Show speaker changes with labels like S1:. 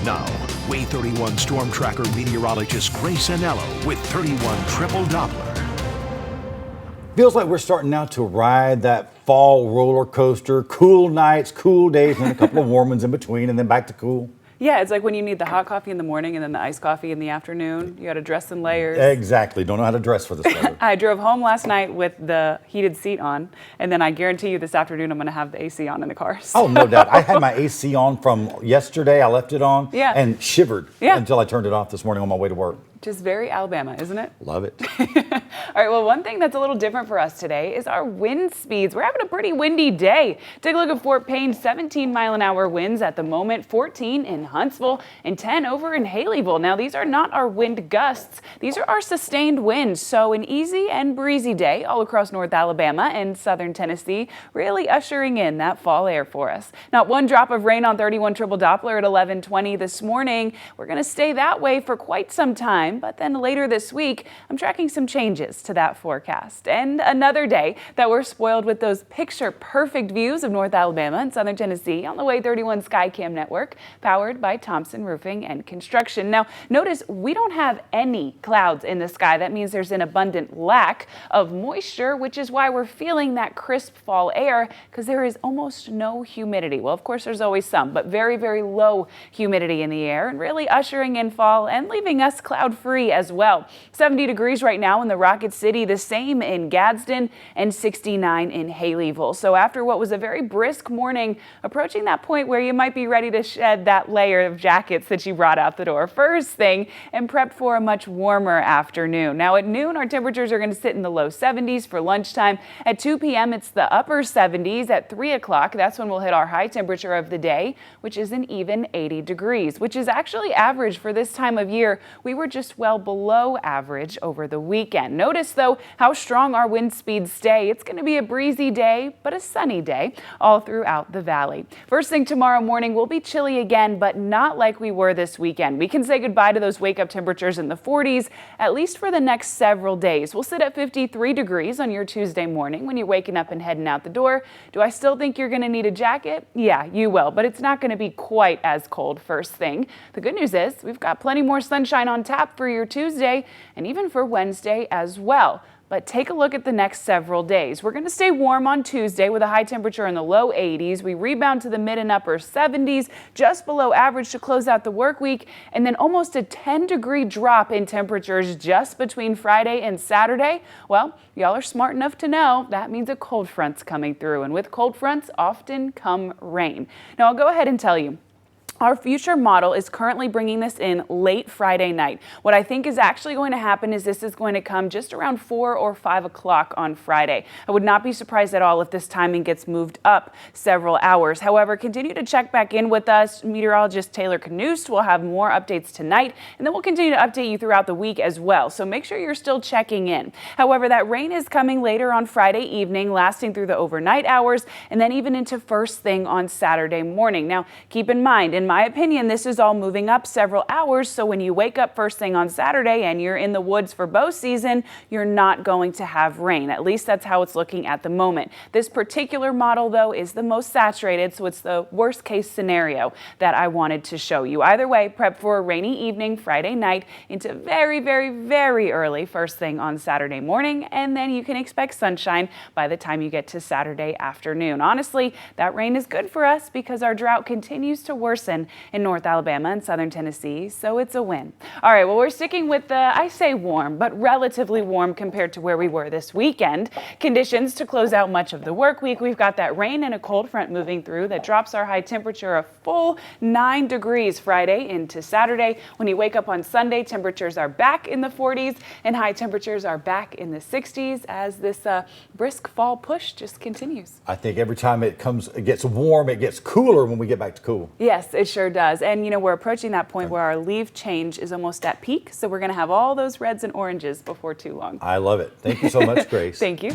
S1: Now, Wave 31 Storm Tracker meteorologist Grace Anello with 31 Triple Doppler.
S2: Feels like we're starting now to ride that fall roller coaster. Cool nights, cool days, and then a couple of warm ones in between, and then back to cool.
S3: Yeah, it's like when you need the hot coffee in the morning and then the iced coffee in the afternoon. You got to dress in layers.
S2: Exactly. Don't know how to dress for this weather.
S3: I drove home last night with the heated seat on, and then I guarantee you this afternoon I'm going to have the AC on in the car. So.
S2: Oh, no doubt. I had my AC on from yesterday. I left it on and shivered until I turned it off this morning on my way to work.
S3: Just very Alabama, isn't it?
S2: Love it.
S3: All right, well, one thing that's a little different for us today is our wind speeds. We're having a pretty windy day. Take a look at Fort Payne, 17 mile-an-hour winds at the moment, 14 in Huntsville, and 10 over in Haleyville. Now, these are not our wind gusts. These are our sustained winds. So an easy and breezy day all across North Alabama and southern Tennessee, really ushering in that fall air for us. Not one drop of rain on 31 Triple Doppler at 11:20 this morning. We're going to stay that way for quite some time. But then later this week, I'm tracking some changes to that forecast. And another day that we're spoiled with those picture-perfect views of North Alabama and southern Tennessee on the Wave 31 Skycam network, powered by Thompson Roofing and Construction. Now, notice we don't have any clouds in the sky. That means there's an abundant lack of moisture, which is why we're feeling that crisp fall air, because there is almost no humidity. Well, of course, there's always some, but very, very low humidity in the air, and really ushering in fall and leaving us cloud-free as well. 70 degrees right now in the Rocket City, the same in Gadsden, and 69 in Haleyville. So after what was a very brisk morning, approaching that point where you might be ready to shed that layer of jackets that you brought out the door first thing and prep for a much warmer afternoon. Now at noon, our temperatures are going to sit in the low 70s for lunchtime. At 2 p.m., it's the upper 70s. At 3 o'clock, that's when we'll hit our high temperature of the day, which is an even 80 degrees, which is actually average for this time of year. We were just well below average over the weekend. Notice, though, how strong our wind speeds stay. It's going to be a breezy day, but a sunny day all throughout the valley. First thing tomorrow morning, we'll be chilly again, but not like we were this weekend. We can say goodbye to those wake-up temperatures in the 40s, at least for the next several days. We'll sit at 53 degrees on your Tuesday morning when you're waking up and heading out the door. Do I still think you're going to need a jacket? Yeah, you will, but it's not going to be quite as cold first thing. The good news is we've got plenty more sunshine on tap for your Tuesday and even for Wednesday as well. But take a look at the next several days. We're going to stay warm on Tuesday with a high temperature in the low 80s. We rebound to the mid and upper 70s, just below average to close out the work week, and then almost a 10-degree drop in temperatures just between Friday and Saturday. Well, y'all are smart enough to know that means a cold front's coming through, and with cold fronts often come rain. Now, I'll go ahead and tell you, our future model is currently bringing this in late Friday night. What I think is actually going to happen is this is going to come just around 4 or 5 o'clock on Friday. I would not be surprised at all if this timing gets moved up several hours. However, continue to check back in with us. Meteorologist Taylor Knust will have more updates tonight, and then we'll continue to update you throughout the week as well. So make sure you're still checking in. However, that rain is coming later on Friday evening, lasting through the overnight hours, and then even into first thing on Saturday morning. Now, keep in mind, in my opinion, this is all moving up several hours, so when you wake up first thing on Saturday and you're in the woods for bow season, you're not going to have rain. At least that's how it's looking at the moment. This particular model, though, is the most saturated, so it's the worst case scenario that I wanted to show you. Either way, prep for a rainy evening Friday night into very, very, very early first thing on Saturday morning, and then you can expect sunshine by the time you get to Saturday afternoon. Honestly, that rain is good for us because our drought continues to worsen in North Alabama and southern Tennessee, so it's a win. All right, well, we're sticking with the, I say warm, but relatively warm compared to where we were this weekend. Conditions to close out much of the work week. We've got that rain and a cold front moving through that drops our high temperature a full 9 degrees Friday into Saturday. When you wake up on Sunday, temperatures are back in the 40s and high temperatures are back in the 60s as this brisk fall push just continues.
S2: I think every time it gets warm, it gets cooler when we get back to cool.
S3: Yes, it sure does. And, you know, we're approaching that point where our leaf change is almost at peak. So we're going to have all those reds and oranges before too long.
S2: I love it. Thank you so much, Grace.
S3: Thank you.